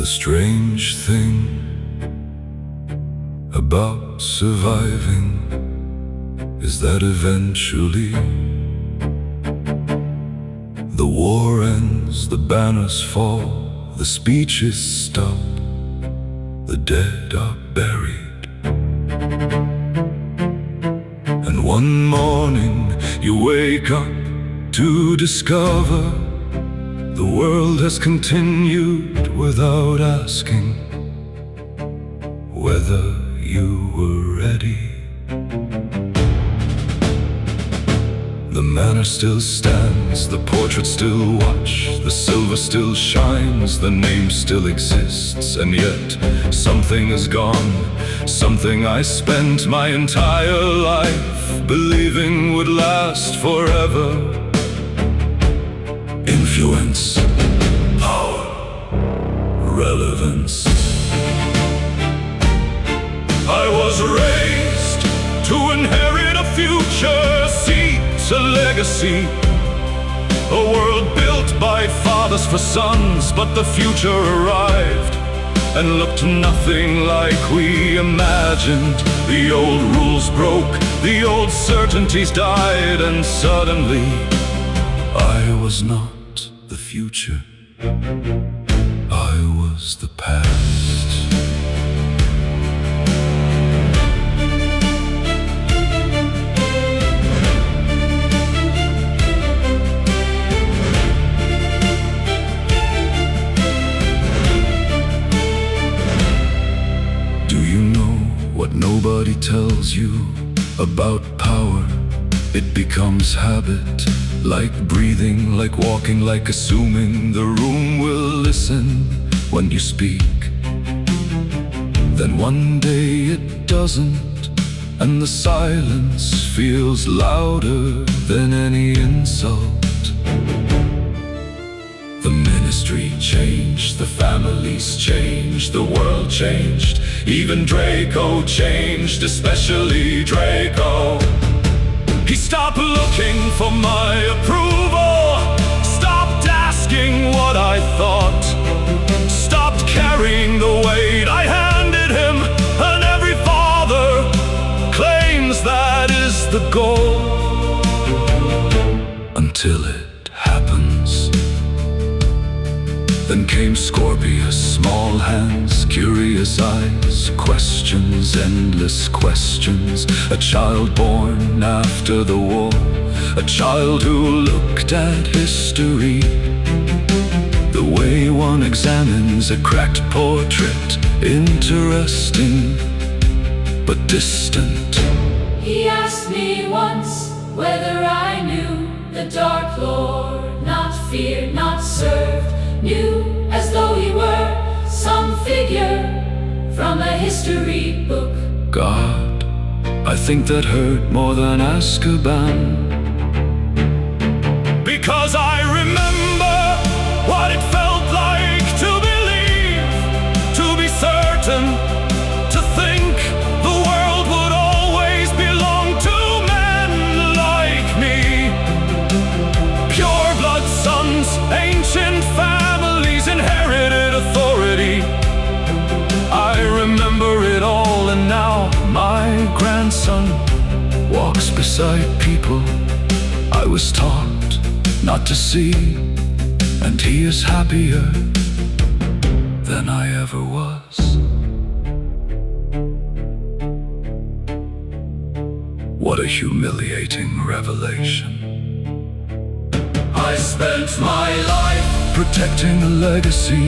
strange thing about surviving is that eventually the war ends, the banners fall, the speeches stop, the dead are buried. And one morning you wake up to discover the world has continued without asking whether you were ready. The manor still stands, the portrait still watch, the silver still shines, the name still exists, and yet something is gone, something I spent my entire life believing would last forever. Influence, power, relevance. I was raised to inherit a future, seeds, a legacy, a world built by fathers for sons. But the future arrived and looked nothing like we imagined. The old rules broke, the old certainties died, and suddenly I was not the future, I was the past. Do you know what nobody tells you about power? It becomes habit, like breathing, like walking, like assuming the room will listen when you speak. Then one day it doesn't, and the silence feels louder than any insult. The ministry changed, the families changed, the world changed, even Draco changed, especially Draco. He stopped looking for my approval, stopped asking what I thought, stopped carrying the weight I handed him, and every father claims that is the goal. Until it happens. Then came Scorpius, small hands, curious eyes, questions, endless questions. A child born after the war, a child who looked at history the way one examines a cracked portrait, interesting but distant. He asked me once whether I knew the Dark Lord, not feared, not served, knew as though he were some figure from a history book. God, I think that hurt more than Azkaban, because I remember what it felt like to believe, to be certain, to think the world would always belong to men like me. Pure blood sons, ancient families, inherited authority. I remember it all, and now my grandson walks beside people I was taught not to see, and he is happier than I ever was. What a humiliating revelation. I spent my life protecting a legacy,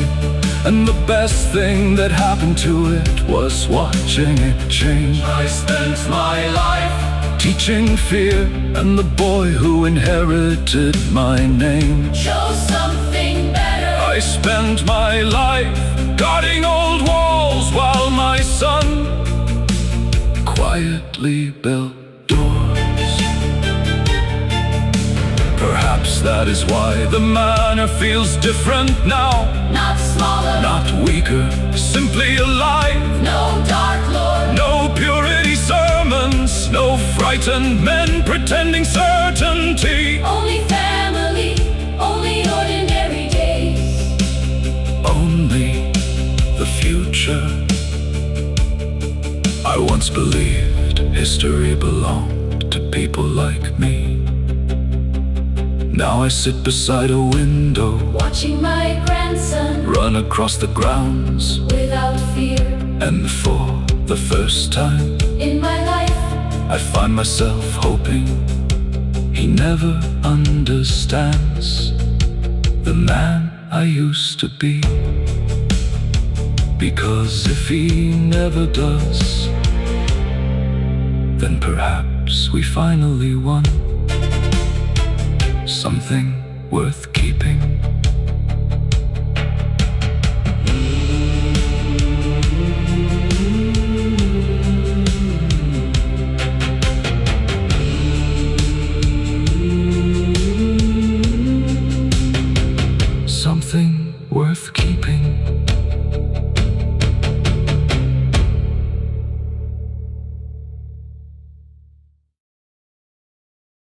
and the best thing that happened to it was watching it change. I spent my life teaching fear, and the boy who inherited my name chose something better. I spent my life guarding old walls while my son quietly built doors. Perhaps that is why the manor feels different now. Not smaller, Not weaker, simply alive. no Dark Lord, No purity sermons, no frightened men pretending certainty. only family, only ordinary days. Only once believed history belonged to people like me. Now I sit beside a window, watching my grandson run across the grounds without fear. And for the first time In my life, I find myself hoping he never understands the man I used to be. Because if he never does, then perhaps we finally won something worth keeping. Something worth keeping.